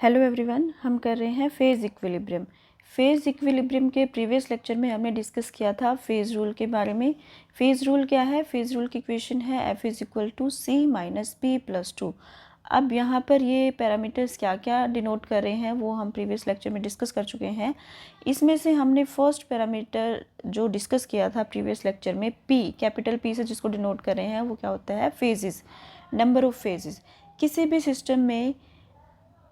Hello everyone, हम कर रहे हैं फेज़ इक्विलिब्रियम। फेज़ इक्विलिब्रियम के प्रीवियस लेक्चर में हमने डिस्कस किया था फेज़ रूल के बारे में। फेज़ रूल क्या है? फेज़ रूल की इक्वेशन है F is equal to C minus P plus 2। अब यहाँ पर ये पैरामीटर्स क्या क्या डिनोट कर रहे हैं वो हम प्रीवियस लेक्चर में डिस्कस कर चुके हैं। इसमें से हमने फर्स्ट पैरामीटर जो डिस्कस किया था प्रीवियस लेक्चर में, P, कैपिटल P से जिसको डिनोट कर रहे हैं, वो क्या होता है? Phases, number of phases. किसी भी सिस्टम में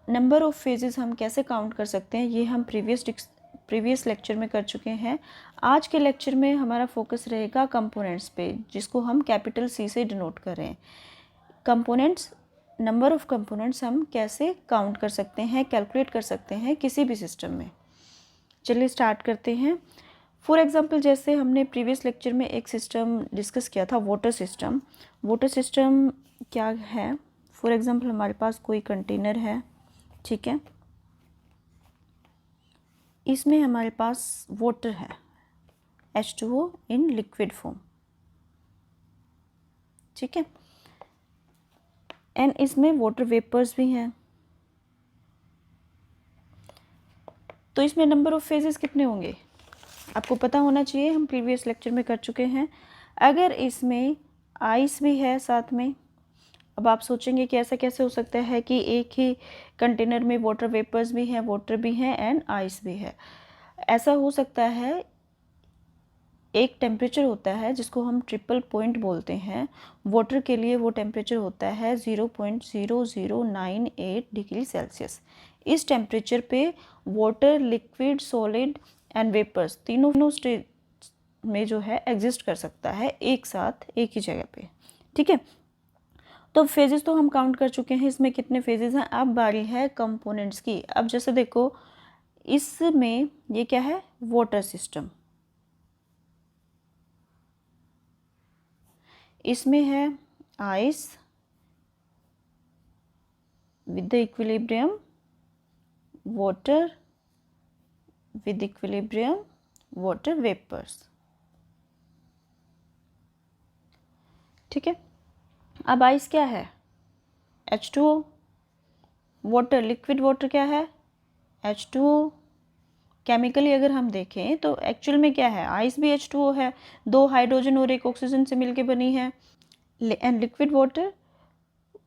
नंबर ऑफ़ फेजेस हम कैसे काउंट कर सकते हैं, ये हम प्रीवियस लेक्चर में कर चुके हैं। आज के लेक्चर में हमारा फोकस रहेगा कंपोनेंट्स पे, जिसको हम कैपिटल C से डिनोट कर रहे हैं। कंपोनेंट्स, नंबर ऑफ़ कंपोनेंट्स हम कैसे काउंट कर सकते हैं, कैलकुलेट कर सकते हैं किसी भी सिस्टम में। चलिए स्टार्ट करते हैं। फॉर एग्जांपल, जैसे हमने प्रीवियस लेक्चर में एक सिस्टम डिस्कस किया था, वाटर सिस्टम। वाटर सिस्टम क्या है? फॉर एग्जांपल, हमारे पास कोई कंटेनर है, ठीक है, इसमें हमारे पास वाटर है, H2O इन लिक्विड फॉर्म, ठीक है, एंड इसमें वाटर वेपर्स भी हैं। तो इसमें नंबर ऑफ फेजेस कितने होंगे आपको पता होना चाहिए, हम प्रीवियस लेक्चर में कर चुके हैं। अगर इसमें आइस भी है साथ में, अब आप सोचेंगे कि ऐसा कैसे हो सकता है कि एक ही कंटेनर में वाटर वेपर्स भी हैं, वाटर भी हैं एंड आइस भी है। ऐसा हो सकता है, एक टेम्परेचर होता है जिसको हम ट्रिपल पॉइंट बोलते हैं। वाटर के लिए वो टेम्परेचर होता है 0.0098 डिग्री सेल्सियस। इस टेम्परेचर पे water, liquid, solid and vapours तीनों स्टेज में जो है एग्जिस्ट कर सकता है एक साथ एक ही जगह पे, ठीक है। तो फेजेस तो हम काउंट कर चुके हैं, इसमें कितने फेजेस हैं। अब बारी है कंपोनेंट्स की। अब जैसे देखो, इसमें ये क्या है? Water system. इसमें है ice with the equilibrium, water with equilibrium, water vapours, ठीक है। अब आइस क्या है? H2O। वाटर, लिक्विड वाटर क्या है? H2O। केमिकली अगर हम देखें तो एक्चुअल में क्या है? आइस भी H2O है, दो हाइड्रोजन और एक ऑक्सीजन से मिलके बनी है। एंड लिक्विड वाटर,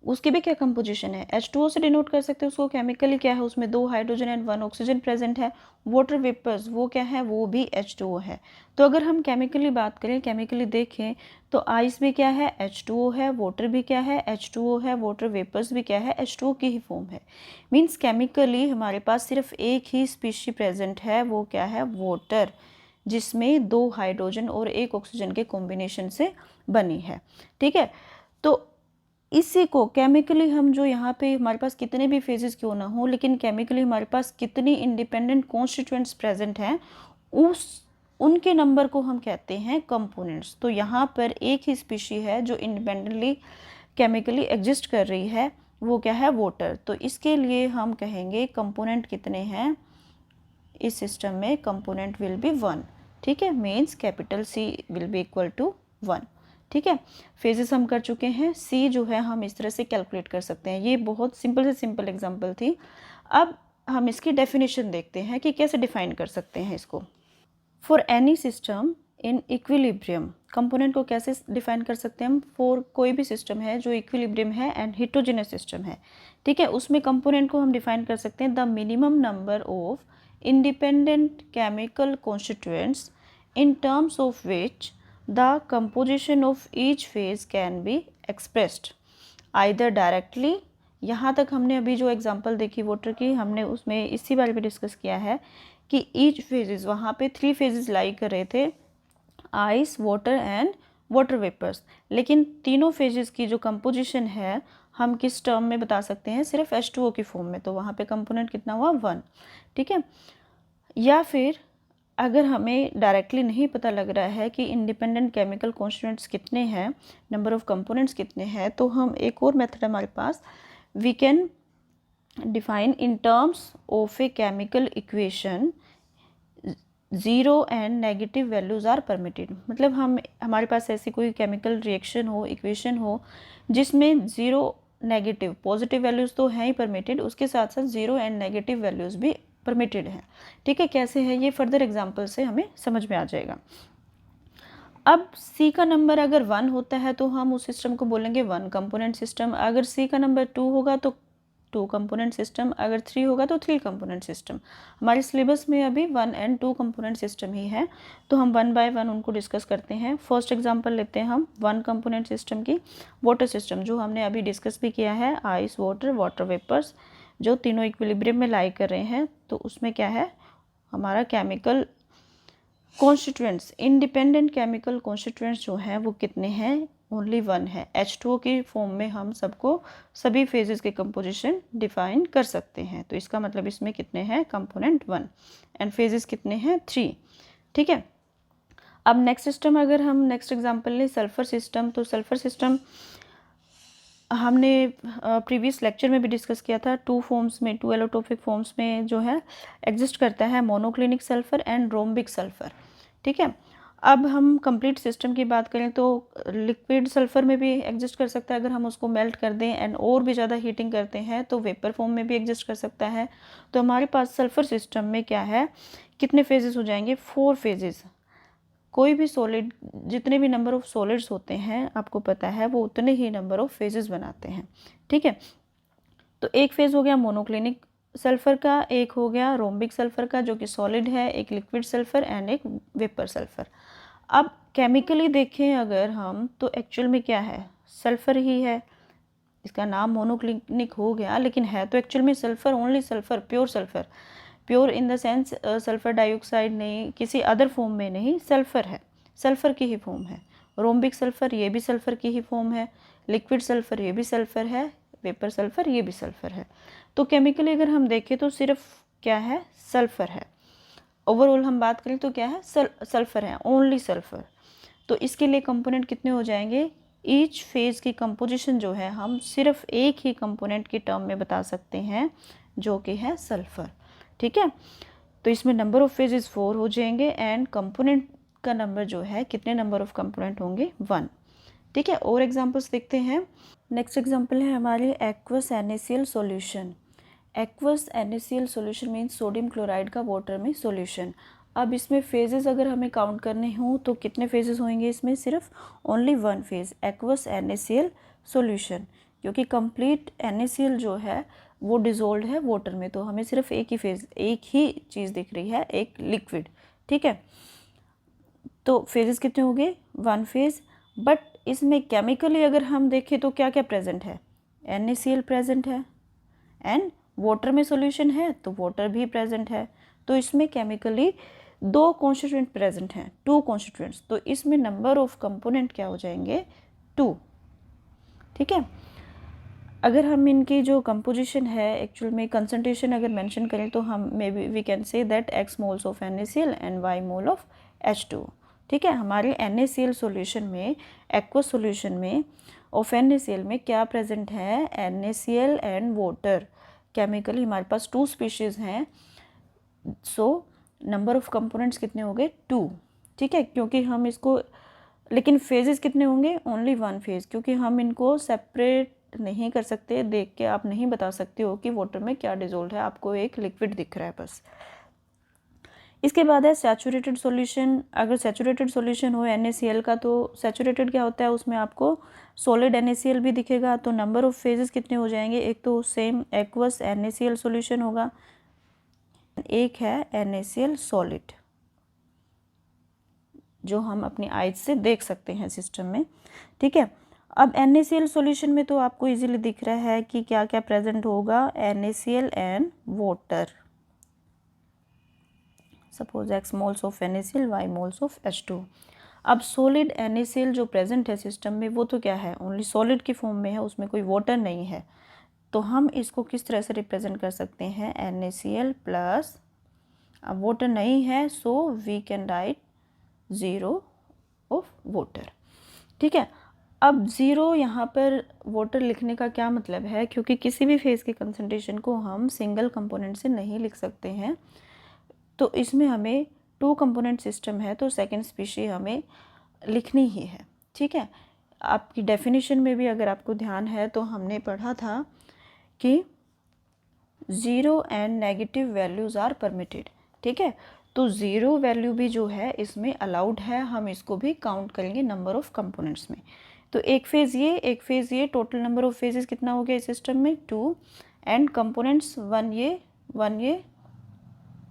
उसकी भी क्या कंपोजिशन है? H2O से डिनोट कर सकते हैं उसको। केमिकली क्या है? उसमें दो hydrogen and one oxygen present है। वाटर वेपर्स वो क्या है? वो भी H2O है। तो अगर हम केमिकली बात करें, केमिकली देखें तो आइस भी क्या है? H2O है। वाटर भी क्या है? H2O है। वाटर वेपर्स भी क्या है? H2O की ही फॉर्म है। मीन्स केमिकली हमारे पास सिर्फ एक ही स्पीशी प्रेजेंट है, वो क्या है? वाटर, जिसमें दो हाइड्रोजन और एक ऑक्सीजन के कॉम्बिनेशन से बनी है, ठीक है। तो इसी को केमिकली हम जो यहाँ पे हमारे पास कितने भी फेजेस क्यों ना हो, लेकिन केमिकली हमारे पास कितनी इंडिपेंडेंट कॉन्स्टिट्यूएंट्स प्रेजेंट हैं, उनके नंबर को हम कहते हैं कंपोनेंट्स। तो यहाँ पर एक ही स्पीशी है जो इंडिपेंडेंटली केमिकली एग्जिस्ट कर रही है, वो क्या है? वाटर। तो इसके लिए हम कहेंगे कंपोनेंट कितने हैं इस सिस्टम में? कंपोनेंट विल बी 1, ठीक है। Means capital C will be equal to 1, ठीक है। फेजेस हम कर चुके हैं। C जो है हम इस तरह से कैलकुलेट कर सकते हैं। ये बहुत सिंपल से सिंपल एग्जांपल थी। अब हम इसकी डेफिनेशन देखते हैं कि कैसे डिफाइन कर सकते हैं इसको। For any system in equilibrium, component को कैसे डिफाइन कर सकते हैं हम? फॉर कोई भी सिस्टम है जो इक्विलिब्रियम है एंड हेटेरोजेनस सिस्टम है, ठीक है, उसमें कंपोनेंट को हम डिफाइन कर सकते हैं the minimum number of independent chemical constituents in terms of which the composition of each phase can be expressed either directly, यहाँ तक हमने अभी जो एग्जांपल देखी वाटर की, हमने उसमें इसी बारे में डिस्कस किया है कि ईच फेजेस, वहाँ पे 3 फेजेस लाई कर रहे थे, ice, water and water vapours. लेकिन तीनों फेजेस की जो कंपोजिशन है हम किस टर्म में बता सकते हैं? सिर्फ H2O की फॉर्म में। तो वहाँ पे कंपोनेंट कितना हुआ? 1, ठीक है। या फिर अगर हमें डायरेक्टली नहीं पता लग रहा है कि इंडिपेंडेंट केमिकल कॉन्स्टिट्यूएंट्स कितने हैं, नंबर ऑफ कंपोनेंट्स कितने हैं, तो हम एक और मेथड हमारे पास, we can define in terms of a chemical equation, zero and negative values are permitted. मतलब हमारे पास ऐसी कोई केमिकल रिएक्शन हो, इक्वेशन हो, जिसमें ज़ीरो नेगेटिव, पॉजिटिव वैल्यूज़ तो हैं ही परमिटेड, उसके साथ साथ ज़ीरो एंड नेगेटिव वैल्यूज़ भी परमिटेड हैं। ठीक है, कैसे है ये फर्दर एग्जांपल से हमें समझ में आ जाएगा। अब सी का नंबर अगर 1 होता है तो हम उस सिस्टम को बोलेंगे 1 कंपोनेंट सिस्टम, अगर सी का नंबर 2 होगा तो 2 कंपोनेंट सिस्टम, अगर 3 होगा तो 3 कंपोनेंट सिस्टम। हमारे सिलेबस में अभी 1 एंड 2 कंपोनेंट सिस्टम ही है, तो हम 1 बाय 1 उनको डिस्कस करते हैं। फर्स्ट एग्जांपल लेते हैं हम 1 कंपोनेंट सिस्टम की, वाटर सिस्टम, जो हमने अभी डिस्कस भी किया है, आइस, वाटर, वाटर वेपर्स, जो तीनों इक्विलिब्रियम में लाई कर रहे हैं। तो उसमें क्या है, हमारा chemical constituents, independent chemical constituents जो हैं वो कितने हैं, ओनली 1 है। H2O की फॉर्म में हम सबको सभी फेजेस के कंपोजिशन डिफाइन कर सकते हैं, तो इसका मतलब इसमें कितने हैं, कंपोनेंट 1 एंड फेजेस कितने हैं, 3। ठीक है, अब नेक्स्ट सिस्टम, अगर हम नेक्स्ट एग्जांपल लें सल्फर सिस्टम, तो सल्फर सिस्टम हमने प्रीवियस लेक्चर में भी डिस्कस किया था। 2 फॉर्म्स में, 2 एलोटोपिक फॉर्म्स में जो है एग्जिस्ट करता है, monoclinic sulphur and rhombic sulphur. ठीक है, अब हम कंप्लीट सिस्टम की बात करें तो लिक्विड सल्फर में भी एग्जिस्ट कर सकता है, अगर हम उसको मेल्ट कर दें एंड और भी ज़्यादा हीटिंग करते हैं तो वेपर फॉर्म में भी एग्जिस्ट कर सकता है। तो हमारे पास सल्फर सिस्टम में क्या है, कितने फेजेस हो जाएंगे, 4 फेजेस। कोई भी सॉलिड, जितने भी नंबर ऑफ सॉलिड्स होते हैं आपको पता है, वो उतने ही नंबर ऑफ फेजेस बनाते हैं। ठीक है, तो एक फेज हो गया मोनोक्लिनिक सल्फर का, एक हो गया रोम्बिक सल्फर का जो कि सॉलिड है, एक लिक्विड सल्फर एंड एक वेपर सल्फर। अब केमिकली देखें अगर हम, तो एक्चुअल में क्या है, सल्फर ही है, इसका नाम मोनोक्लिनिक हो गया, लेकिन है तो एक्चुअल में sulphur, only sulphur, pure sulphur, pure in the sense sulphur dioxide नहीं, किसी अदर फॉर्म में नहीं, सल्फर है, सल्फर की ही फॉर्म है। रोम्बिक सल्फर ये भी सल्फर की ही फॉर्म है, लिक्विड सल्फर ये भी सल्फर है, वेपर सल्फर ये भी सल्फर है। तो केमिकली अगर हम देखें तो सिर्फ क्या है, सल्फर है। ओवरऑल हम बात करें तो क्या है, सल्फर है, ओनली सल्फर। तो इसके लिए कंपोनेंट कितने हो जाएंगे, ईच फेज की कंपोजिशन जो है हम सिर्फ एक ही कंपोनेंट की टर्म में बता सकते हैं, जो कि है सल्फर। ठीक है, तो इसमें नंबर ऑफ फेजेस 4 हो जाएंगे एंड कंपोनेंट का नंबर जो है, कितने नंबर ऑफ कंपोनेंट होंगे, 1। ठीक है, और एग्जांपल्स देखते हैं। नेक्स्ट एग्जांपल है हमारे aqueous NaCl solution. Aqueous NaCl solution means sodium chloride का वाटर में सॉल्यूशन। अब इसमें फेजेस अगर हमें काउंट करने हों तो कितने फेजेस होंगे, इसमें सिर्फ only 1 phase, aqueous NaCl solution, क्योंकि कंप्लीट NaCl जो है वो डिजोल्व है वाटर में, तो हमें सिर्फ एक ही फेज, एक ही चीज़ दिख रही है, एक लिक्विड। ठीक है, तो फेजेस कितने हो गए, 1 फेज। बट इसमें केमिकली अगर हम देखें तो क्या क्या प्रेजेंट है, NaCl प्रेजेंट है एंड वाटर में सॉल्यूशन है तो वाटर भी प्रेजेंट है। तो इसमें केमिकली 2 कॉन्स्टिट्यूएंट प्रेजेंट हैं, 2 कॉन्स्टिट्यूएंट्स, तो इसमें नंबर ऑफ कंपोनेंट क्या हो जाएंगे, 2। ठीक है, अगर हम इनकी जो कंपोजिशन है, एक्चुअल में कंसंट्रेशन अगर मेंशन करें तो हम maybe we can say that x moles of NaCl and y mole of H2O। ठीक है, हमारे NaCl सॉल्यूशन में, एक्वस सॉल्यूशन में ऑफ NaCl में क्या प्रेजेंट है, NaCl एंड वाटर। केमिकली हमारे पास 2 स्पीशीज़ हैं, सो नंबर ऑफ कंपोनेंट्स कितने हो गए, 2। ठीक है, क्योंकि हम इसको, लेकिन फेजेस कितने होंगे, ओनली 1 फेज, क्योंकि हम इनको सेपरेट नहीं कर सकते, देख के आप नहीं बता सकते हो कि वाटर में क्या डिजोल्व है, आपको एक लिक्विड दिख रहा है बस। इसके बाद है सैचुरेटेड सॉल्यूशन। अगर सैचुरेटेड सॉल्यूशन हो NaCl का, तो सैचुरेटेड क्या होता है, उसमें आपको सॉलिड NaCl भी दिखेगा। तो नंबर ऑफ फेजेस कितने हो जाएंगे, एक तो सेम एक्वस NaCl सॉल्यूशन होगा, एक है NaCl सॉलिड जो हम अपनी आइज से देख सकते हैं सिस्टम में। ठीक है, अब NaCl सॉल्यूशन में तो आपको इजीली दिख रहा है कि क्या क्या प्रेजेंट होगा, NaCl and water, suppose x moles of NaCl, y moles of H2। अब सॉलिड NaCl जो प्रेजेंट है सिस्टम में, वो तो क्या है, ओनली सॉलिड की फॉर्म में है, उसमें कोई वाटर नहीं है। तो हम इसको किस तरह से रिप्रेजेंट कर सकते हैं, NaCl प्लस, अब वाटर नहीं है so we can write 0 of water. ठीक है, अब 0 यहाँ पर वाटर लिखने का क्या मतलब है, क्योंकि किसी भी फेज़ के कंसंट्रेशन को हम सिंगल कंपोनेंट से नहीं लिख सकते हैं, तो इसमें हमें 2 कंपोनेंट सिस्टम है तो सेकंड स्पीशी हमें लिखनी ही है। ठीक है, आपकी डेफिनेशन में भी अगर आपको ध्यान है तो हमने पढ़ा था कि zero and negative values are permitted, ठीक है। तो ज़ीरो वैल्यू भी जो है इसमें अलाउड है, हम इसको भी काउंट करेंगे नंबर ऑफ़ कंपोनेंट्स में। तो एक फेज़ ये, टोटल नंबर ऑफ़ फेजेस कितना हो गया इस सिस्टम में 2, एंड कंपोनेंट्स 1 ये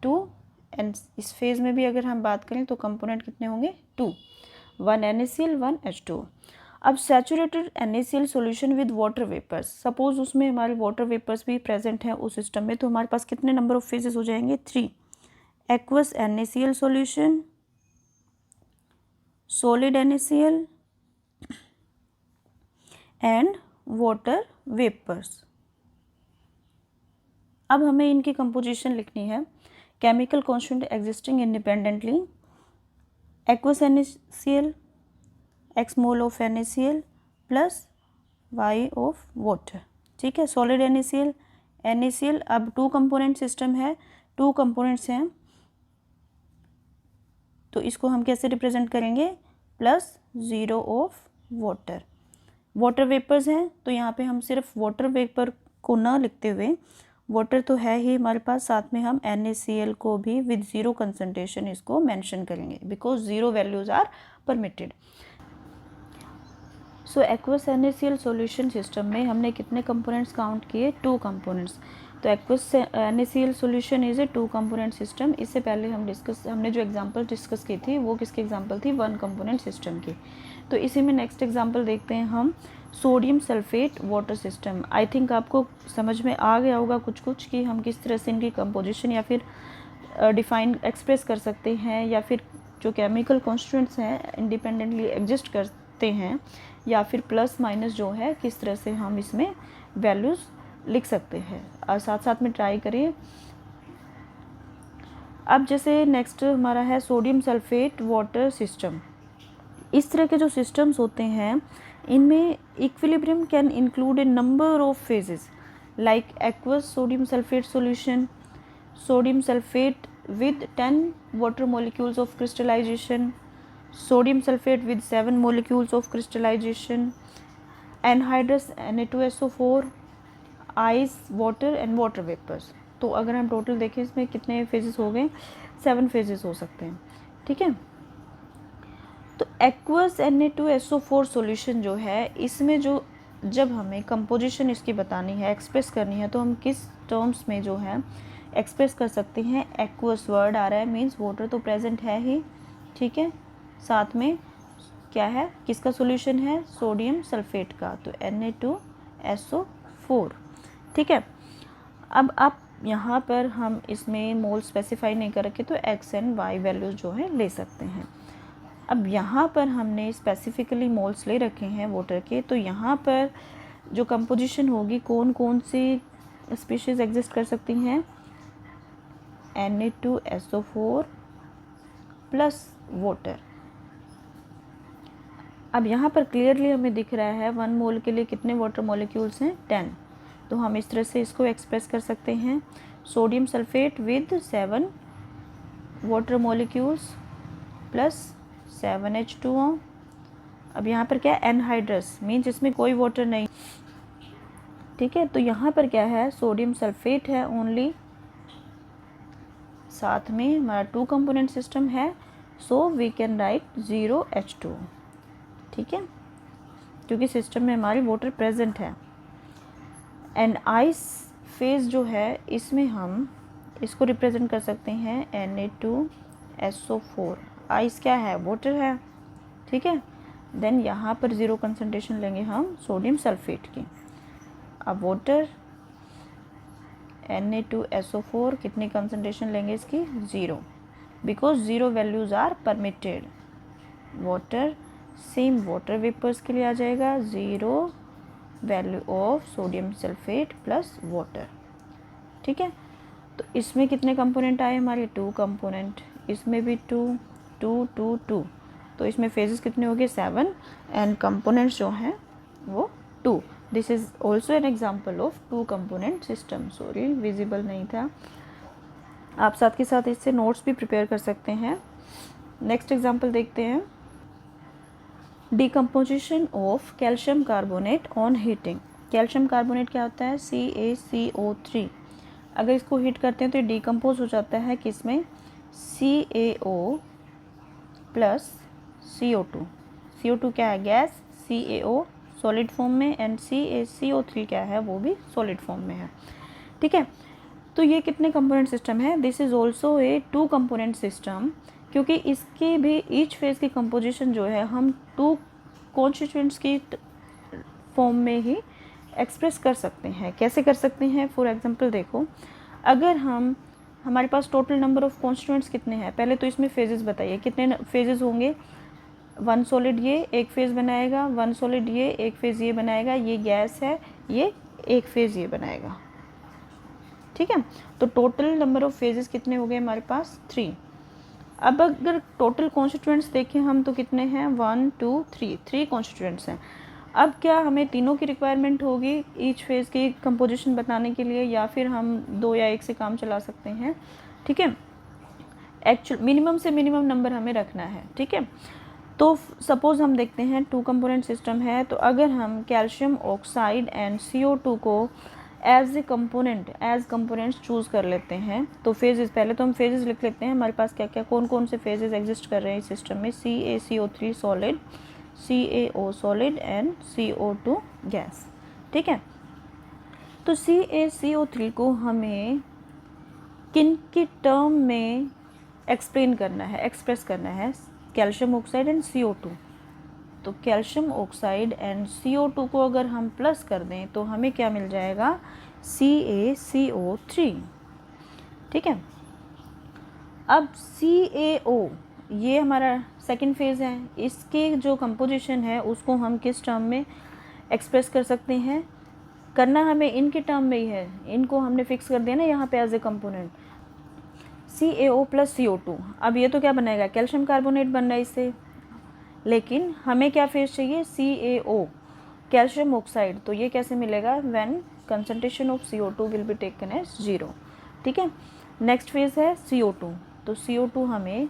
2, एंड इस फेज़ में भी अगर हम बात करें तो कंपोनेंट कितने होंगे 2, 1 NaCl 1 H2O। अब saturated NaCl solution with water vapours, suppose उसमें हमारे वाटर वेपर्स भी प्रेजेंट हैं उस सिस्टम में, तो हमारे पास कितने नंबर ऑफ फेजेस हो जाएंगे 3, aqueous NaCl solution, solid NaCl and water vapours. अब हमें इनकी कंपोजिशन लिखनी है, chemical constant existing independently, aqueous NaCl x mole of NaCl plus y of water, ठीक है। सॉलिड NaCl अब 2 कंपोनेंट सिस्टम है, 2 कंपोनेंट्स हैं, तो इसको हम कैसे रिप्रेजेंट करेंगे, plus 0 of water. Water vapours हैं तो यहाँ पे हम सिर्फ वाटर वेपर को ना लिखते हुए, वाटर तो है ही हमारे पास, साथ में हम NaCl को भी विद 0 कंसंट्रेशन इसको मेंशन करेंगे, because 0 values are permitted. So aqueous NaCl solution system में हमने कितने कंपोनेंट्स काउंट किए, 2 कंपोनेंट्स। तो aqueous NaCl solution is a 2 component system. इससे पहले हमने जो एग्जांपल डिस्कस की थी वो किसकी एग्जांपल थी, 1 कंपोनेंट सिस्टम की। तो इसी में नेक्स्ट एग्जांपल देखते हैं हम, sodium sulphate water system. I think आपको समझ में आ गया होगा कुछ कि हम किस तरह से इनकी कंपोजिशन या फिर डिफाइन एक्सप्रेस कर सकते हैं, या फिर जो केमिकल कॉन्स्टिट्यूएंट्स हैं इंडिपेंडेंटली एग्जिस्ट करते हैं, या फिर प्लस माइनस जो है किस तरह से हम इसमें वैल्यूज़ लिख सकते हैं, और साथ साथ में ट्राई करिए। अब जैसे नेक्स्ट हमारा है सोडियम सल्फेट वाटर सिस्टम। इस तरह के जो सिस्टम्स होते हैं इनमें equilibrium can include A number of phases like aqueous sodium sulphate solution, sodium sulphate with 10 water molecules of crystallization, sodium sulfate with 7 molecules of crystallization, anhydrous Na2SO4, ice, water and water vapors। तो अगर हम total देखें इसमें कितने phases हो गए, 7 phases हो सकते हैं, ठीक है। तो एक्वस Na2SO4 सॉल्यूशन जो है इसमें जो जब हमें कंपोजिशन इसकी बतानी है, एक्सप्रेस करनी है, तो हम किस टर्म्स में जो है एक्सप्रेस कर सकते हैं, एक्वस वर्ड आ रहा है मीन्स वाटर तो प्रेजेंट है ही, ठीक है। साथ में क्या है, किसका सॉल्यूशन है, सोडियम सल्फेट का, तो Na2SO4, ठीक है। अब आप यहाँ पर हम इसमें मोल स्पेसिफाई नहीं कर रखे तो x एंड y वैल्यूज़ जो है ले सकते हैं। अब यहाँ पर हमने स्पेसिफिकली मोल्स ले रखे हैं वाटर के, तो यहाँ पर जो कंपोजिशन होगी कौन कौन सी स्पीशीज़ एग्जिस्ट कर सकती हैं, Na2SO4 प्लस वाटर। अब यहाँ पर क्लियरली हमें दिख रहा है 1 मोल के लिए कितने वाटर मॉलिक्यूल्स हैं, 10। तो हम इस तरह से इसको एक्सप्रेस कर सकते हैं, sodium sulphate with 7 water molecules plus 7H2O। अब यहाँ पर क्या है, एनहाइड्रस मीन्स इसमें कोई वाटर नहीं, ठीक है। तो यहाँ पर क्या है, सोडियम सल्फेट है ओनली, साथ में हमारा 2 कंपोनेंट सिस्टम है, so we can right 0H2O, ठीक है, क्योंकि सिस्टम में हमारी वाटर प्रेजेंट है। एंड आइस फेज जो है इसमें हम इसको रिप्रेजेंट कर सकते हैं Na2SO4, आइस क्या है, वाटर है, ठीक है। देन यहाँ पर 0 कंसंट्रेशन लेंगे हम सोडियम सल्फेट की। अब वाटर Na2SO4 कितनी कंसंट्रेशन लेंगे इसकी, 0, because 0 values are permitted. Water same water vapours के लिए आ जाएगा 0 value of sodium sulphate plus water, ठीक है। तो इसमें कितने कंपोनेंट आए हमारे, 2 कंपोनेंट, इसमें भी 2 2 2 2, तो इसमें फेजेस कितने हो गए, 7, एंड कंपोनेंट्स जो हैं वो 2। This is also an example of 2 component system. Sorry visible नहीं था, आप साथ के साथ इससे नोट्स भी प्रिपेयर कर सकते हैं। नेक्स्ट एग्जाम्पल देखते हैं, decomposition of calcium carbonate on heating. Calcium carbonate क्या होता है, CaCO3। अगर इसको हीट करते हैं तो ये डिकम्पोज हो जाता है किस में, CaO प्लस CO2। CO2 क्या है, गैस, CaO सॉलिड फॉर्म में, एंड CaCO3 क्या है, वो भी सॉलिड फॉर्म में है। ठीक है, तो ये कितने कंपोनेंट सिस्टम है, this is also a 2 component system, क्योंकि इसके भी ईच फेज की कंपोजिशन जो है हम 2 कॉन्स्टिट्यूएंट्स की फॉर्म में ही एक्सप्रेस कर सकते हैं। कैसे कर सकते हैं, फॉर एग्जांपल देखो, अगर हमारे पास टोटल नंबर ऑफ कॉन्स्टिट्यूएंट्स कितने हैं, पहले तो इसमें फेजेस बताइए कितने फेजेस होंगे। 1 सॉलिड ये एक फेज़ बनाएगा, 1 सॉलिड ये एक फेज़ ये बनाएगा, ये गैस है ये एक फेज़ ये बनाएगा। ठीक है, तो टोटल नंबर ऑफ फेजेस कितने हो गए हमारे पास, 3। अब अगर टोटल कॉन्स्टिट्यूएंट्स देखें हम तो कितने हैं, 1 2 3 कॉन्स्टिट्यूएंट्स हैं। अब क्या हमें तीनों की रिक्वायरमेंट होगी ईच फेज़ की कंपोजिशन बताने के लिए, या फिर हम 2 या 1 से काम चला सकते हैं। ठीक है, एक्चुअल मिनिमम से मिनिमम नंबर हमें रखना है। ठीक है, तो सपोज़ हम देखते हैं 2 कंपोनेंट सिस्टम है, तो अगर हम कैल्शियम ऑक्साइड एंड CO2 को एज कंपोनेंट्स चूज़ कर लेते हैं, तो फेजेस, पहले तो हम फेजेस लिख लेते हैं हमारे पास क्या क्या कौन कौन से फेजेस एग्जिस्ट कर रहे हैं इस सिस्टम में। CaCO3 solid, CaO solid and CO2 gas. ठीक है, तो CaCO3 को हमें किन की टर्म में एक्सप्रेस करना है, कैल्शियम ऑक्साइड एंड CO2। तो कैल्शियम ऑक्साइड एंड CO2 को अगर हम प्लस कर दें तो हमें क्या मिल जाएगा, CaCO3। ठीक है, अब CaO ये हमारा सेकंड फेज़ है, इसके जो कंपोजिशन है उसको हम किस टर्म में एक्सप्रेस कर सकते हैं, करना हमें इनके टर्म में ही है, इनको हमने फिक्स कर दिया ना यहाँ पे as a component, CaO plus CO2। अब ये तो क्या बनाएगा, कैल्शियम कार्बोनेट बन रहा है इससे, लेकिन हमें क्या फेज चाहिए, CaO कैल्शियम ऑक्साइड। तो ये कैसे मिलेगा, when concentration of CO2 will be taken as 0। ठीक है, नेक्स्ट फेज है CO2। तो CO2 हमें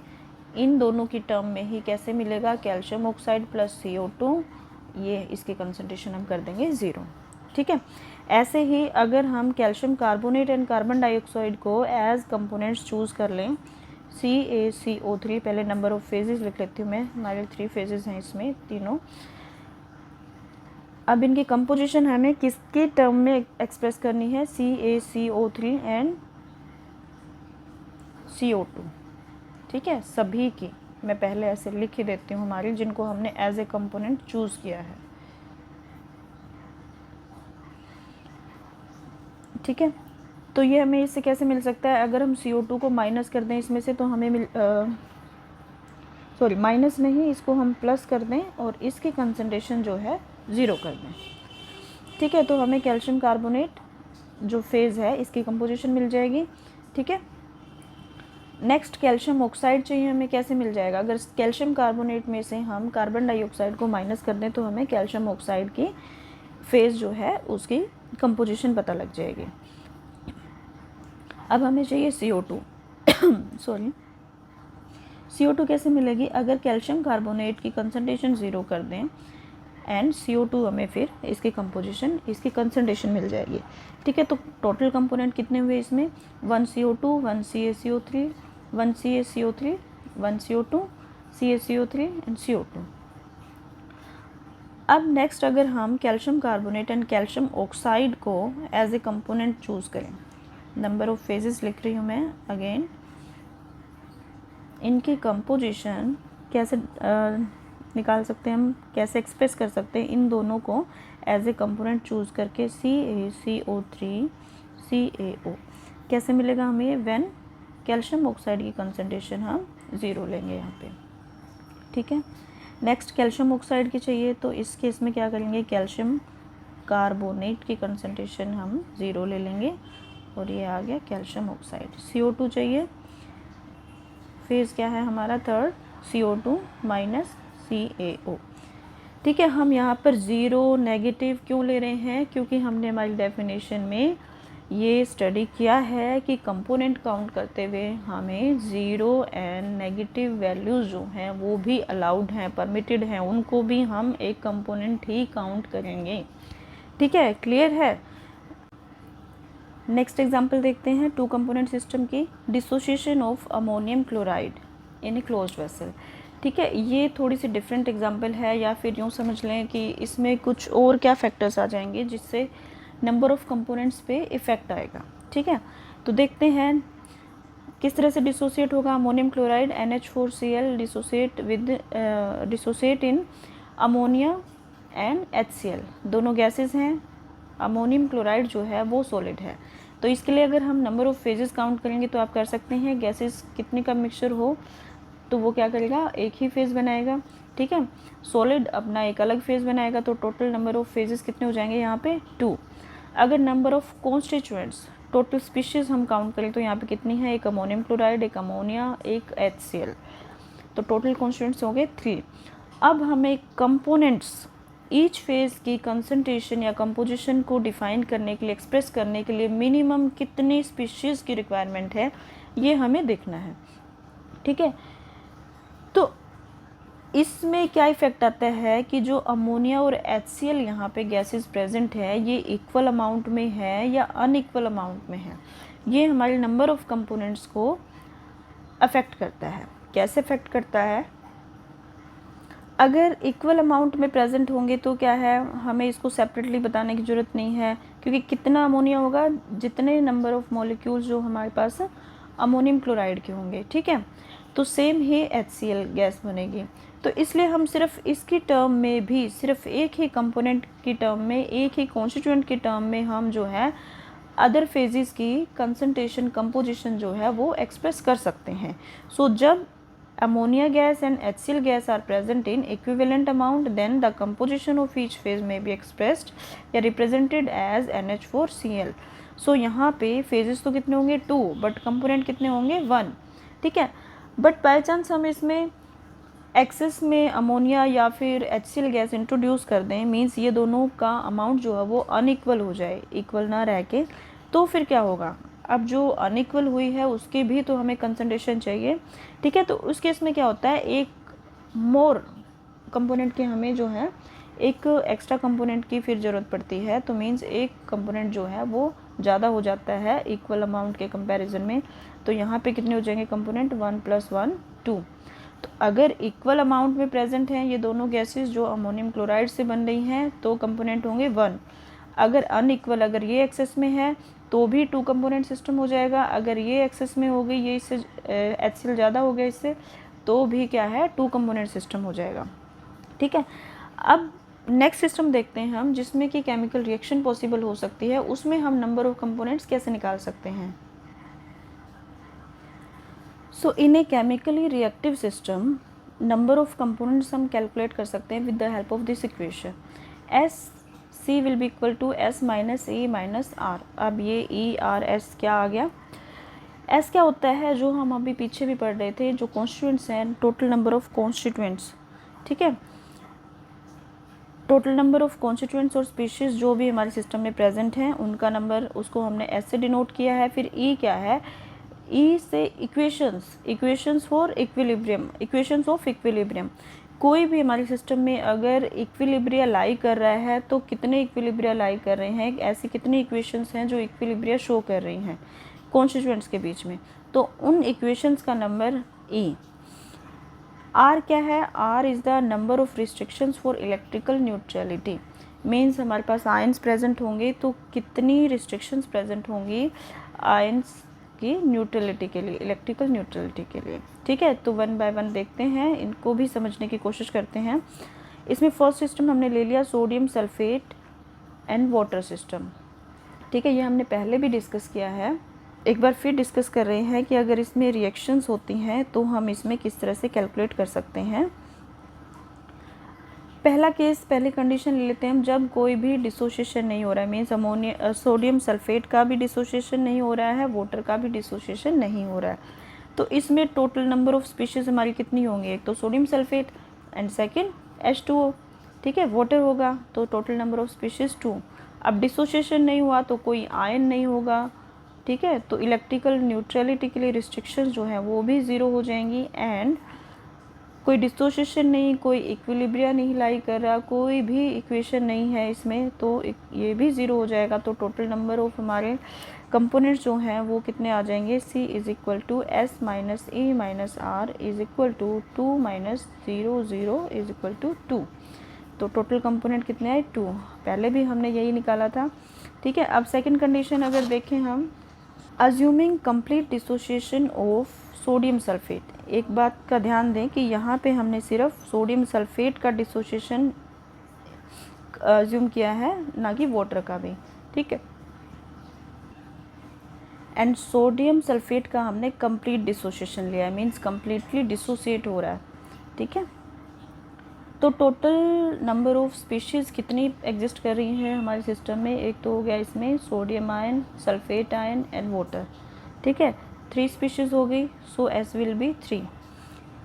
इन दोनों की टर्म में ही कैसे मिलेगा, कैल्शियम ऑक्साइड प्लस CO2, ये इसकी कंसंट्रेशन हम कर देंगे 0। ठीक है, ऐसे ही अगर हम calcium carbonate and carbon dioxide को एज कंपोनेंट्स चूज़ कर लें, CaCO3, पहले नंबर ऑफ फेजेस लिख लेती हूँ मैं, हमारे 3 फेजेस हैं इसमें तीनों। अब इनकी कंपोजिशन हमें किसके टर्म में एक्सप्रेस करनी है, CaCO3 एंड CO2। ठीक है, सभी की मैं पहले ऐसे लिख ही देती हूँ हमारी, जिनको हमने एज ए कंपोनेंट चूज़ किया है। ठीक है, तो ये हमें इससे कैसे मिल सकता है, अगर हम CO2 को माइनस कर दें इसमें से तो हमें माइनस नहीं, इसको हम प्लस कर दें और इसकी कंसंट्रेशन जो है 0 कर दें। ठीक है, तो हमें कैल्शियम कार्बोनेट जो फेज़ है इसकी कंपोजिशन मिल जाएगी। ठीक है, नेक्स्ट कैल्शियम ऑक्साइड चाहिए हमें, कैसे मिल जाएगा, अगर कैल्शियम कार्बोनेट में से हम कार्बन डाइऑक्साइड को माइनस कर दें तो हमें कैल्शियम ऑक्साइड की फेज़ जो है उसकी कंपोजिशन पता लग जाएगी। अब हमें चाहिए CO2 CO2 कैसे मिलेगी, अगर कैल्शियम कार्बोनेट की कंसंट्रेशन 0 कर दें एंड CO2 हमें फिर इसकी कंपोजिशन, इसकी कंसंट्रेशन मिल जाएगी। ठीक है, तो टोटल कंपोनेंट कितने हुए इसमें, 1 CO2, 1 CaCO3, 1 CaCO3, 1 CO2, CaCO3 and CO2। अब नेक्स्ट अगर हम calcium carbonate and calcium oxide को एज ए कंपोनेंट चूज़ करें, नंबर ऑफ फेजेस लिख रही हूँ मैं अगेन, इनकी कंपोजिशन कैसे निकाल सकते हैं हम, कैसे एक्सप्रेस कर सकते हैं इन दोनों को एज ए कंपोनेंट चूज़ करके, CaCO3 CaO कैसे मिलेगा हमें, व्हेन कैल्शियम ऑक्साइड की कंसंट्रेशन हम 0 लेंगे यहाँ पे। ठीक है, नेक्स्ट कैल्शियम ऑक्साइड की चाहिए, तो इस केस में क्या करेंगे, कैल्शियम कार्बोनेट की कंसंट्रेशन हम 0 ले लेंगे और ये आ गया कैल्शियम ऑक्साइड। CO2 चाहिए, फेज़ क्या है हमारा थर्ड, CO2 माइनस CaO। ठीक है, हम यहाँ पर 0 नेगेटिव क्यों ले रहे हैं, क्योंकि हमने हमारी डेफिनेशन में ये स्टडी किया है कि कंपोनेंट काउंट करते हुए हमें ज़ीरो एंड नेगेटिव वैल्यूज़ जो हैं वो भी अलाउड हैं, परमिटेड हैं, उनको भी हम एक कंपोनेंट ही काउंट करेंगे। ठीक है, क्लियर है। नेक्स्ट एग्जांपल देखते हैं टू कंपोनेंट सिस्टम की। Dissociation of ammonium chloride in a closed vessel. ठीक है, ये थोड़ी सी डिफरेंट एग्जांपल है, या फिर यूँ समझ लें कि इसमें कुछ और क्या फैक्टर्स आ जाएंगे जिससे नंबर ऑफ कंपोनेंट्स पे इफ़ेक्ट आएगा। ठीक है, तो देखते हैं किस तरह से डिसोसिएट होगा ammonium chloride NH4Cl dissociate in ammonia and HCl। दोनों गैसेस हैं, अमोनियम क्लोराइड जो है वो सॉलिड है। तो इसके लिए अगर हम नंबर ऑफ़ फेजेस काउंट करेंगे तो आप कर सकते हैं, गैसेस कितने का मिक्सचर हो तो वो क्या करेगा, एक ही फेज़ बनाएगा। ठीक है, सॉलिड अपना एक अलग फेज़ बनाएगा, तो टोटल नंबर ऑफ़ फेजेस कितने हो जाएंगे यहाँ पे 2। अगर number of constituents total species हम काउंट करें तो यहाँ पे कितनी है, एक अमोनियम क्लोराइड, एक अमोनिया, एक HCl, तो टोटल कॉन्स्टिट्यूएंट्स हो गए 3। अब हमें कंपोनेंट्स ईच फेज़ की कंसंट्रेशन या कंपोजिशन को डिफ़ाइन करने के लिए, एक्सप्रेस करने के लिए मिनिमम कितनी स्पीशीज़ की रिक्वायरमेंट है ये हमें देखना है। ठीक है, तो इसमें क्या इफ़ेक्ट आता है कि जो अमोनिया और HCl यहाँ पे गैसेस प्रेजेंट है ये इक्वल अमाउंट में है या अनइक्वल अमाउंट में है, ये हमारे नंबर ऑफ़ कंपोनेंट्स को अफेक्ट करता है। कैसे अफेक्ट करता है, अगर इक्वल अमाउंट में प्रेजेंट होंगे तो क्या है, हमें इसको सेपरेटली बताने की ज़रूरत नहीं है, क्योंकि कितना अमोनिया होगा जितने नंबर ऑफ़ मॉलिक्यूल्स जो हमारे पास अमोनियम क्लोराइड के होंगे। ठीक है, तो सेम ही HCl गैस बनेगी। तो इसलिए हम सिर्फ इसकी टर्म में भी, सिर्फ एक ही कंपोनेंट की टर्म में, एक ही कॉन्स्टिट्यूएंट की टर्म में हम जो है अदर फेजेस की कंसंट्रेशन, कंपोजिशन जो है वो एक्सप्रेस कर सकते हैं। सो जब ammonia gas and HCl gas are present in equivalent amount, then the composition of each phase may be expressed या represented as NH4Cl। सो यहाँ पे phases तो कितने होंगे 2, बट कंपोनेंट कितने होंगे 1। ठीक है, बट बाई चांस हम इसमें एक्सेस में अमोनिया या फिर HCl गैस इंट्रोड्यूस कर दें, मीन्स ये दोनों का अमाउंट जो है वो अनइक्वल हो जाए, इक्वल ना रह के, तो फिर क्या होगा, अब जो अनइक्वल हुई है उसकी भी तो हमें कंसंट्रेशन चाहिए। ठीक है, तो उस केस में क्या होता है, एक मोर कंपोनेंट की हमें जो है एक एक्स्ट्रा कंपोनेंट की फिर ज़रूरत पड़ती है, तो मीन्स एक कंपोनेंट जो है वो ज़्यादा हो जाता है इक्वल अमाउंट के कंपैरिजन में। तो यहाँ पे कितने हो जाएंगे कंपोनेंट, 1 + 1 2। तो अगर इक्वल अमाउंट में प्रेजेंट हैं ये दोनों गैसेस जो अमोनियम क्लोराइड से बन रही हैं तो कंपोनेंट होंगे 1। अगर अनइक्वल, अगर ये एक्सेस में है तो भी 2 कंपोनेंट सिस्टम हो जाएगा। अगर ये एक्सेस में हो गई, ये इससे HCl ज़्यादा हो गया इससे, तो भी क्या है 2 कंपोनेंट सिस्टम हो जाएगा। ठीक है, अब नेक्स्ट सिस्टम देखते हैं हम जिसमें कि केमिकल रिएक्शन पॉसिबल हो सकती है, उसमें हम नंबर ऑफ कंपोनेंट्स कैसे निकाल सकते हैं। So in a chemically reactive system number of components हम कैलकुलेट कर सकते हैं with the help of this equation. C will be equal to S - E - R। अब ये E R S क्या आ गया, S क्या होता है, जो हम अभी पीछे भी पढ़ रहे थे, जो कॉन्स्टिट्यूएंट्स हैं, टोटल नंबर ऑफ कॉन्स्टिट्यूएंट्स। ठीक है, टोटल नंबर ऑफ कॉन्स्टिट्यूएंट्स और स्पीशीज़ जो भी हमारे सिस्टम में प्रेजेंट हैं उनका नंबर, उसको हमने S से डिनोट किया है। फिर E क्या है, E से equations for equilibrium, equations of equilibrium. कोई भी हमारे सिस्टम में अगर इक्विलिब्रिया लाई कर रहा है तो कितने इक्विलिब्रिया लाई कर रहे हैं, ऐसी कितनी इक्वेशंस हैं जो इक्विलिब्रिया शो कर रही हैं कॉन्स्टिट्यूएंट्स के बीच में, तो उन इक्वेशंस का नंबर E। R क्या है, R is the number of restrictions for electrical neutrality. Means हमारे पास आयंस प्रेजेंट होंगे तो कितनी रिस्ट्रिक्शंस प्रेजेंट होंगी आयंस की न्यूट्रलिटी के लिए, इलेक्ट्रिकल न्यूट्रलिटी के लिए। ठीक है, तो 1 बाय 1 देखते हैं, इनको भी समझने की कोशिश करते हैं। इसमें फर्स्ट सिस्टम हमने ले लिया sodium sulphate and water system. ठीक है, ये हमने पहले भी डिस्कस किया है, एक बार फिर डिस्कस कर रहे हैं कि अगर इसमें रिएक्शंस होती हैं तो हम इसमें किस तरह से कैलकुलेट कर सकते हैं। पहला केस, पहली कंडीशन ले लेते हैं हम, जब कोई भी डिसोसिएशन नहीं हो रहा है, मीन्स सोडियम सल्फेट का भी डिसोसिएशन नहीं हो रहा है, वाटर का भी डिसोसिएशन नहीं हो रहा है, तो इसमें टोटल नंबर ऑफ स्पीशीज़ हमारी कितनी होंगी, एक तो sodium sulphate and second H2O। ठीक है, वाटर होगा तो टोटल नंबर ऑफ स्पीशीज़ 2। अब डिसोसिएशन नहीं हुआ तो कोई आयन नहीं होगा, ठीक है। तो इलेक्ट्रिकल न्यूट्रलिटी के लिए रिस्ट्रिक्शंस जो हैं वो भी ज़ीरो हो जाएंगी। एंड कोई डिसोसिएशन नहीं, कोई इक्विलिब्रिया नहीं लाई कर रहा, कोई भी इक्वेशन नहीं है इसमें, तो ये भी ज़ीरो हो जाएगा। तो टोटल नंबर ऑफ हमारे कंपोनेंट्स जो हैं वो कितने आ जाएंगे, C is equal to S minus E minus R is equal to 2 minus 0 0 is equal to 2। तो टोटल कंपोनेंट कितने आए, 2। पहले भी हमने यही निकाला था, ठीक है। अब सेकंड कंडीशन अगर देखें हम, assuming complete dissociation of sodium sulphate. एक बात का ध्यान दें कि यहाँ पे हमने सिर्फ सोडियम सल्फेट का डिसोसिएशन अज्यूम किया है, ना कि वाटर का भी, ठीक है। एंड सोडियम सल्फेट का हमने कंप्लीट डिसोसिएशन लिया है, मीन्स कम्प्लीटली डिसोसिएट हो रहा है, ठीक है। तो टोटल नंबर ऑफ स्पीशीज़ कितनी एग्जिस्ट कर रही हैं हमारे सिस्टम में, एक तो हो गया इसमें sodium ion, sulphate ion and water, ठीक है। 3 स्पीशीज़ हो गई, सो S विल बी 3।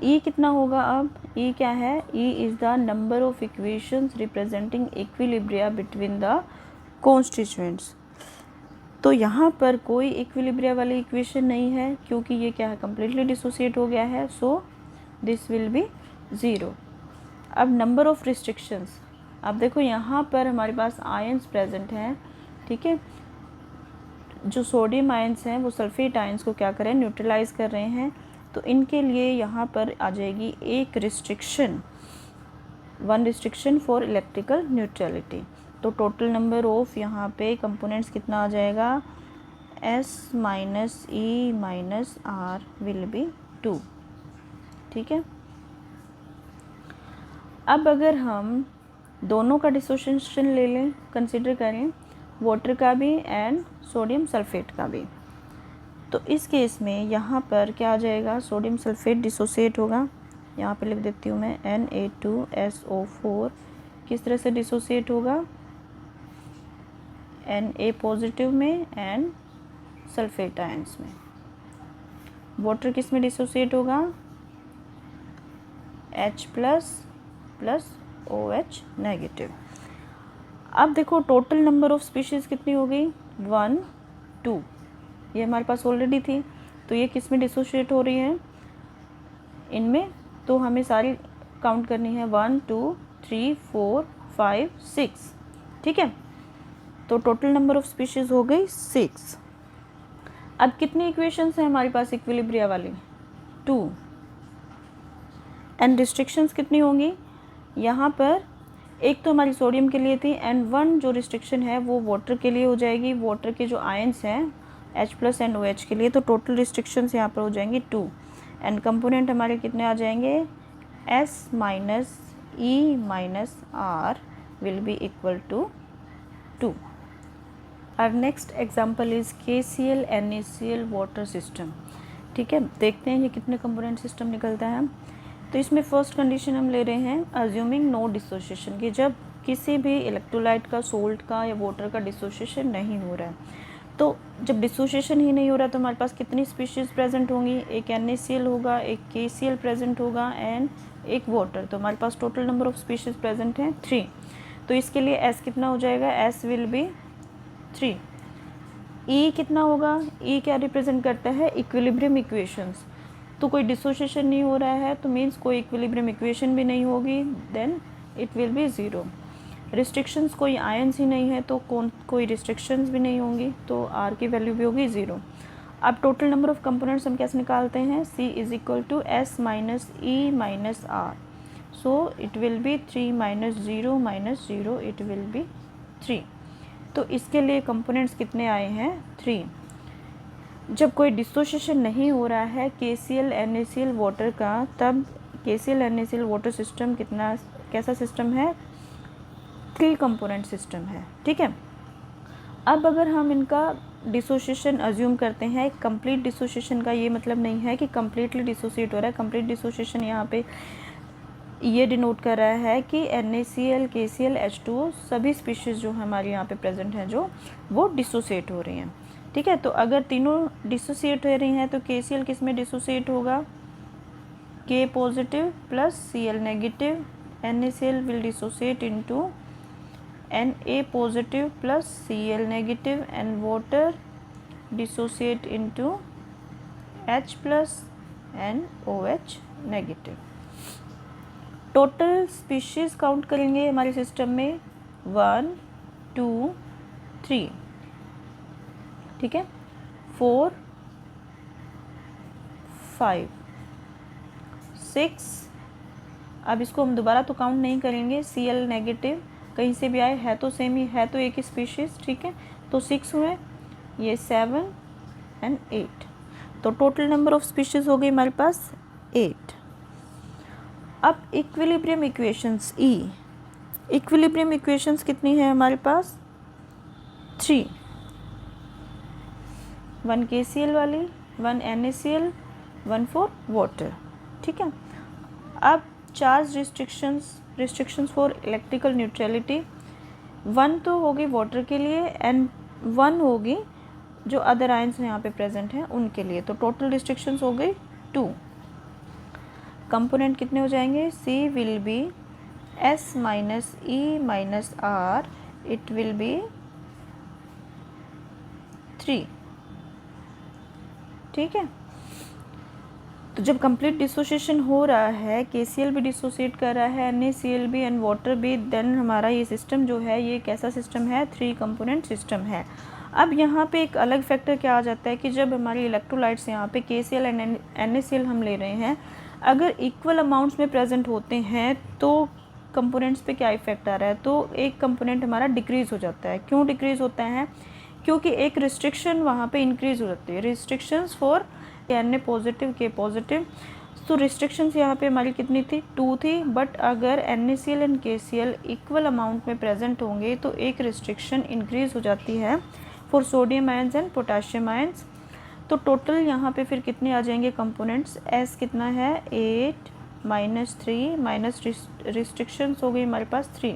E कितना होगा अब, E क्या है, E is the number of equations representing equilibria between the constituents. तो यहाँ पर कोई इक्विलिब्रिया वाली इक्वेशन नहीं है, क्योंकि ये क्या है, कम्प्लीटली डिसोसिएट हो गया है, सो दिस विल बी 0। अब नंबर ऑफ़ रिस्ट्रिक्शंस, अब देखो यहाँ पर हमारे पास आयंस प्रेजेंट हैं, ठीक है। जो सोडियम आयंस हैं वो सल्फेट आयंस को क्या करें, न्यूट्रलाइज कर रहे हैं। तो इनके लिए यहाँ पर आ जाएगी एक restriction, 1 restriction for electrical neutrality. तो टोटल नंबर ऑफ यहाँ पे कंपोनेंट्स कितना आ जाएगा, S minus E minus R will be 2, ठीक है। अब अगर हम दोनों का डिसोसिएशन ले लें, कंसिडर करें वाटर का भी एंड सोडियम सल्फेट का भी, तो इस केस में यहाँ पर क्या आ जाएगा, सोडियम सल्फेट डिसोसिएट होगा। यहाँ पे लिख देती हूँ मैं Na2SO4 किस तरह से डिसोसिएट होगा, Na पॉजिटिव में एंड सल्फेट आयंस में। वाटर किस में डिसोसिएट होगा, H प्लस OH नेगेटिव। अब देखो टोटल नंबर ऑफ स्पीशीज़ कितनी हो गई, 1 2, ये हमारे पास ऑलरेडी थी। तो ये किस में डिसोशिएट हो रही हैं, इनमें। तो हमें सारी काउंट करनी है, 1 2 3 4 5 6, ठीक है। तो टोटल नंबर ऑफ स्पीशीज़ हो गई 6। अब कितनी इक्वेशंस हैं हमारे पास इक्विलिब्रिया वाली, 2। एंड रिस्ट्रिक्शंस कितनी होंगी, यहाँ पर एक तो हमारी सोडियम के लिए थी, एंड 1 जो रिस्ट्रिक्शन है वो वाटर के लिए हो जाएगी, वाटर के जो आयंस हैं H प्लस एंड OH के लिए। तो टोटल रिस्ट्रिक्शंस यहाँ पर हो जाएंगी 2। एंड कंपोनेंट हमारे कितने आ जाएंगे, S minus E minus R will be equal to 2। Our next example is KCl NaCl water system, ठीक है। देखते हैं ये कितने कंपोनेंट सिस्टम निकलता है। तो इसमें फर्स्ट कंडीशन हम ले रहे हैं अज्यूमिंग नो डिसोसिएशन, कि जब किसी भी इलेक्ट्रोलाइट का, सोल्ट का या वाटर का डिसोसिएशन नहीं हो रहा है। तो जब डिसोसिएशन ही नहीं हो रहा तो हमारे पास कितनी स्पीशीज़ प्रेजेंट होंगी, एक NaCl होगा, एक KCl प्रेजेंट होगा एंड एक वाटर। तो हमारे पास total number of species present हैं 3। तो इसके लिए S कितना हो जाएगा, S विल बी 3। E कितना होगा, E क्या रिप्रेजेंट करता है, इक्विलिब्रियम इक्वेशंस। तो कोई डिसोसिएशन नहीं हो रहा है तो मीन्स कोई इक्विलिब्रियम इक्वेशन भी नहीं होगी, then it will be 0। Restrictions, कोई आयंस ही नहीं है तो कोई रिस्ट्रिक्शंस भी नहीं होंगी, तो R की वैल्यू भी होगी 0। अब टोटल नंबर ऑफ कंपोनेंट्स हम कैसे निकालते हैं, C is equal to S minus E minus R, so it will be 3 minus 0 it will be 3। तो इसके लिए कंपोनेंट्स कितने आए हैं, 3। जब कोई डिसोसिएशन नहीं हो रहा है KCl NaCl वाटर का, तब KCl NaCl वाटर सिस्टम कैसा सिस्टम है, 3 कंपोनेंट सिस्टम है, ठीक है। अब अगर हम इनका डिसोसिएशन अज्यूम करते हैं, कंप्लीट डिसोसिएशन का ये मतलब नहीं है कि कम्प्लीटली डिसोसिएट हो रहा है। कंप्लीट डिसोसिएशन यहाँ पे ये डिनोट कर रहा है कि NaCl KCl H2O सभी स्पीशीज़ जो हमारे यहाँ पे प्रेजेंट हैं जो वो डिसोसिएट हो रही हैं, ठीक है। तो अगर तीनों डिसोसिएट हो रही हैं तो KCl किस में डिसोसिएट होगा, K positive plus Cl negative, NaCl will dissociate into Na positive plus Cl negative and water dissociate into H plus and OH negative. Total species count करेंगे हमारे सिस्टम में 1 2 3, ठीक है, 4 5 6। अब इसको हम दोबारा तो काउंट नहीं करेंगे, Cl नेगेटिव कहीं से भी आए है तो सेम ही है, तो एक ही स्पीशीज़, ठीक है, तो 6 हुए, ये 7 एंड 8। तो टोटल नंबर ऑफ स्पीशीज़ हो गई हमारे पास 8। अब equilibrium equations E, equilibrium equations कितनी है हमारे पास 3, 1 KCl वाली, 1 NaCl, 1 फॉर वाटर, ठीक है। अब charge restrictions for electrical neutrality, 1 तो होगी वाटर के लिए एंड 1 होगी जो अदर आयंस यहाँ पे प्रेजेंट हैं उनके लिए, तो टोटल रिस्ट्रिक्शंस हो गई 2। कंपोनेंट कितने हो जाएंगे, C will be S minus E minus R, it will be 3, ठीक है। तो जब कंप्लीट डिसोसिएशन हो रहा है, KCl भी डिसोसिएट कर रहा है, NaCl भी एंड वाटर भी, देन हमारा ये सिस्टम जो है ये कैसा सिस्टम है, 3 कंपोनेंट सिस्टम है। अब यहाँ पे एक अलग फैक्टर क्या आ जाता है कि जब हमारी इलेक्ट्रोलाइट्स यहाँ पे KCl एंड NaCl हम ले रहे हैं, अगर इक्वल अमाउंट्स में प्रेजेंट होते हैं तो कंपोनेंट्स पे क्या इफेक्ट आ रहा है, तो एक कंपोनेंट हमारा डिक्रीज़ हो जाता है। क्यों डिक्रीज़ होता है, क्योंकि एक रिस्ट्रिक्शन वहाँ पे इंक्रीज़ हो जाती है, restrictions for Na positive K positive. तो रिस्ट्रिक्शंस यहाँ पे हमारी कितनी थी, 2 थी, बट अगर NaCl and KCl equal amount में प्रेजेंट होंगे तो एक रिस्ट्रिक्शन इंक्रीज़ हो जाती है for sodium ions and potassium ions. तो टोटल यहाँ पे फिर कितने आ जाएंगे कंपोनेंट्स, S कितना है 8 माइनस 3 माइनस रिस्ट्रिक्शंस हो गई हमारे पास 3,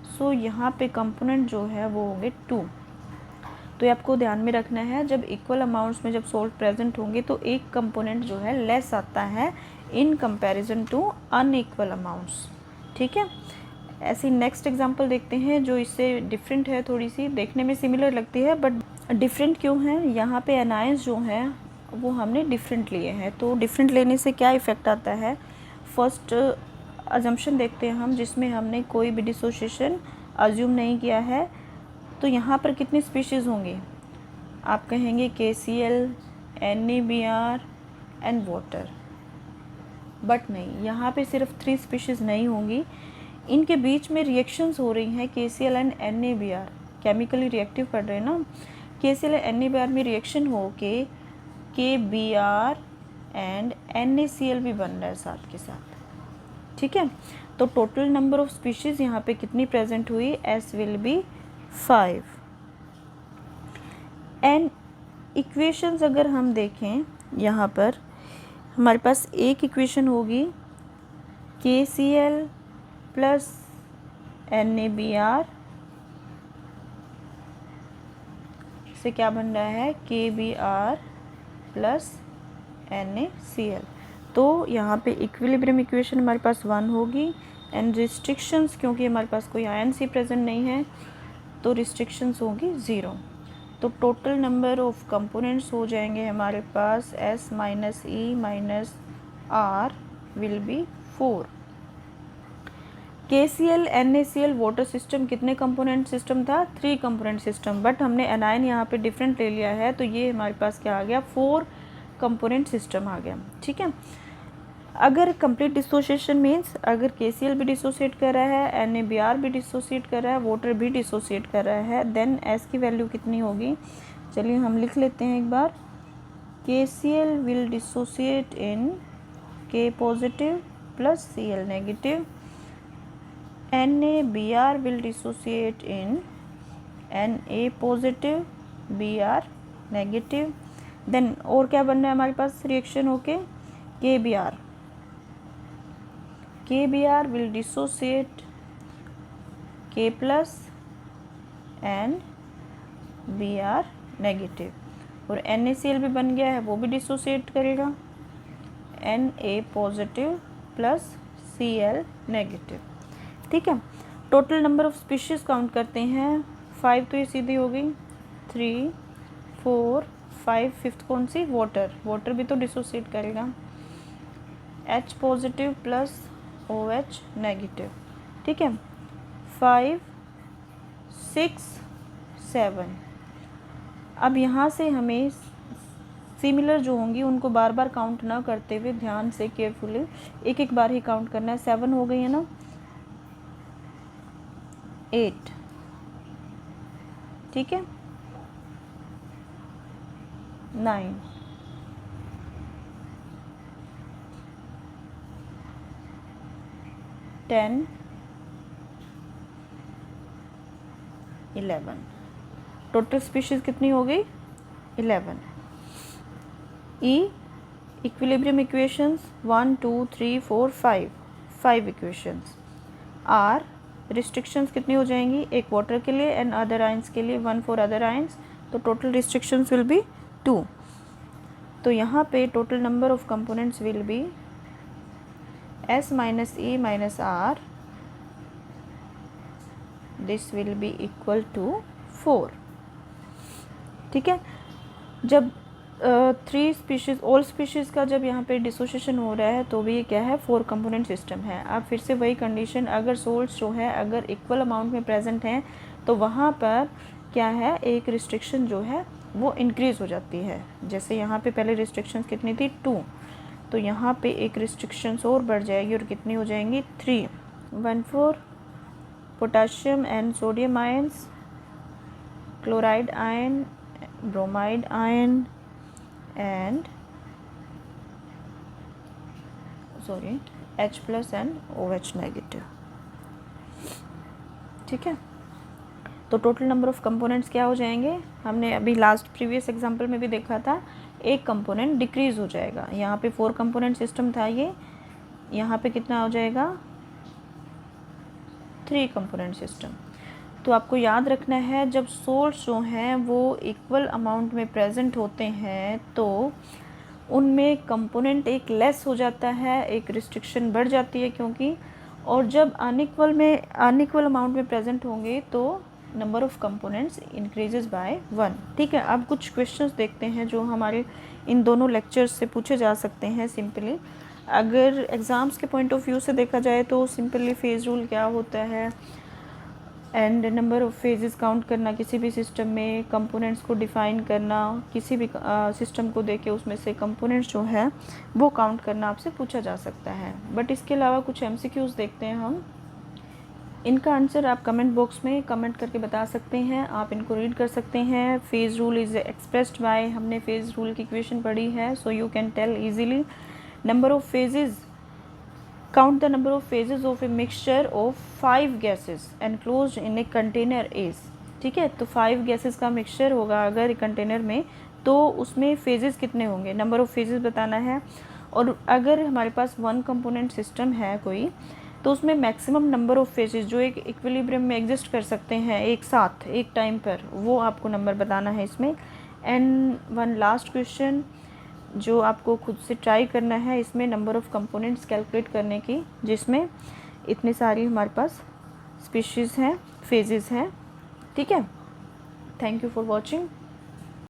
सो यहाँ पे कंपोनेंट जो है वो हो गए 2। तो ये आपको ध्यान में रखना है, जब इक्वल अमाउंट्स में जब सोल्ट प्रेजेंट होंगे तो एक कंपोनेंट जो है लेस आता है in comparison to unequal amounts, ठीक है। ऐसी नेक्स्ट एग्जांपल देखते हैं जो इससे डिफरेंट है, थोड़ी सी देखने में सिमिलर लगती है बट डिफरेंट क्यों है। यहाँ पे एनायंस जो हैं वो हमने डिफरेंट लिए हैं, तो डिफरेंट लेने से क्या इफ़ेक्ट आता है, फर्स्ट अजम्पशन देखते हैं हम जिसमें हमने कोई भी डिसोसिएशन अज्यूम नहीं किया है। तो यहाँ पर कितनी स्पीशीज़ होंगी, आप कहेंगे KCl, NaBr and water, but नहीं, यहाँ पे सिर्फ 3 स्पीशीज़ नहीं होंगी, इनके बीच में रिएक्शंस हो रही हैं KCl and NaBr, chemically reactive पड़ रहे हैं ना, KCl एंड NaBr में रिएक्शन हो के KBr एंड NaCl भी बन रहा है साथ के साथ, ठीक है। तो टोटल नंबर ऑफ स्पीशीज़ यहाँ पे कितनी प्रेजेंट हुई, S will be 5। And equations अगर हम देखें यहाँ पर हमारे पास एक इक्वेशन होगी KCl प्लस NaBr से क्या बन रहा है KBr प्लस NaCl। तो यहाँ पे इक्विलिब्रियम इक्वेशन हमारे पास 1 होगी एंड रिस्ट्रिक्शंस क्योंकि हमारे पास कोई आयंस ही प्रेजेंट नहीं है तो रिस्ट्रिक्शंस होगी 0। तो टोटल नंबर ऑफ कंपोनेंट्स हो जाएंगे हमारे पास S minus E minus R will B 4। KCl NaCl water system कितने कंपोनेंट सिस्टम था, 3 कंपोनेंट सिस्टम, बट हमने एनायन यहाँ पे डिफरेंट ले लिया है तो ये हमारे पास क्या आ गया 4 कंपोनेंट सिस्टम आ गया, ठीक है। अगर कंप्लीट डिसोसिएशन मीन्स अगर KCl भी डिसोसिएट कर रहा है, NaBr भी डिसोसिएट कर रहा है, वाटर भी डिसोसिएट कर रहा है, देन S की वैल्यू कितनी होगी, चलिए हम लिख लेते हैं एक बार। KCl will dissociate in K positive plus Cl negative, NaBr will dissociate in Na positive Br negative, then और क्या बन रहा है हमारे पास रिएक्शन होके KBr will dissociate K plus and Br negative, और NaCl भी बन गया है वो भी डिसोसिएट करेगा Na positive plus Cl negative, ठीक है। Total number of species count करते हैं, 5 तो ये सीधी हो गई, 3 4 5, फिफ्थ कौन सी, वाटर, वाटर भी तो डिसोसिएट करेगा, H positive plus OH negative, ठीक है। 5 6 7, अब यहाँ से हमें सिमिलर जो होंगी उनको बार बार काउंट ना करते हुए ध्यान से केयरफुली एक एक बार ही काउंट करना है। 7 हो गई है ना, 8, ठीक है, 9, 10, 11, टोटल स्पीशीज़ कितनी हो गई, 11। E equilibrium equations 1 2 3 4 5 equations. R restrictions कितनी हो जाएंगी, एक वाटर के लिए एंड अदर आयंस के लिए 1 फॉर अदर आयंस, तो टोटल रिस्ट्रिक्शंस विल बी 2। तो यहाँ पे total number of components will be S minus E minus R, this will be equal to 4, ठीक है। जब 3 स्पीशीज़ ऑल स्पीशीज़ का जब यहाँ पे डिसोसिएशन हो रहा है तो भी ये क्या है, 4 कंपोनेंट सिस्टम है। अब फिर से वही कंडीशन, अगर सोल्स जो है अगर इक्वल अमाउंट में प्रेजेंट हैं तो वहाँ पर क्या है, एक रिस्ट्रिक्शन जो है वो इंक्रीज़ हो जाती है। जैसे यहाँ पे पहले रिस्ट्रिक्शन कितनी थी, 2, तो यहाँ पे एक रिस्ट्रिक्शंस और बढ़ जाएगी और कितनी हो जाएंगी, 3, 1 for potassium and sodium ions, chloride ion, bromide ion and H plus and OH negative, ठीक है। तो टोटल नंबर ऑफ कंपोनेंट्स क्या हो जाएंगे, हमने अभी लास्ट प्रीवियस एग्जांपल में भी देखा था, एक कंपोनेंट डिक्रीज हो जाएगा। यहाँ पे 4 कंपोनेंट सिस्टम था ये, यहाँ पे कितना हो जाएगा, 3 कंपोनेंट सिस्टम। तो आपको याद रखना है जब सोल्स जो हैं वो इक्वल अमाउंट में प्रेजेंट होते हैं तो उनमें कंपोनेंट एक लेस हो जाता है, एक रिस्ट्रिक्शन बढ़ जाती है क्योंकि, और जब अनइक्वल अमाउंट में प्रेजेंट होंगे तो number of components increases by 1, ठीक है। अब कुछ क्वेश्चंस देखते हैं जो हमारे इन दोनों लेक्चर्स से पूछे जा सकते हैं सिंपली। अगर एग्ज़ाम्स के पॉइंट ऑफ व्यू से देखा जाए तो सिंपली फेज रूल क्या होता है and number of phases count करना किसी भी सिस्टम में, कंपोनेंट्स को डिफ़ाइन करना, किसी भी सिस्टम को देके उसमें से कंपोनेंट्स जो है वो काउंट करना आपसे पूछा जा सकता है। बट इसके अलावा कुछ MCQs देखते हैं हम, इनका आंसर आप कमेंट बॉक्स में कमेंट करके बता सकते हैं, आप इनको रीड कर सकते हैं। Phase rule is expressed by, हमने फेज रूल की इक्वेशन पढ़ी है, so you can tell easily. Number of phases, count the number of phases of a mixture of 5 gases enclosed in a container is, ठीक है। तो 5 gases का mixture होगा अगर कंटेनर में, तो उसमें फेजेस कितने होंगे, नंबर ऑफ फेजेस बताना है। और अगर हमारे पास 1 कंपोनेंट सिस्टम है कोई, तो उसमें मैक्सिमम नंबर ऑफ फेजेस जो एक इक्विलिब्रियम में एग्जिस्ट कर सकते हैं एक साथ एक टाइम पर, वो आपको नंबर बताना है इसमें। एंड वन लास्ट क्वेश्चन जो आपको खुद से ट्राई करना है इसमें, नंबर ऑफ़ कंपोनेंट्स कैलकुलेट करने की, जिसमें इतनी सारी हमारे पास स्पीशीज़ हैं, फेजेस हैं, ठीक है। Thank you for watching.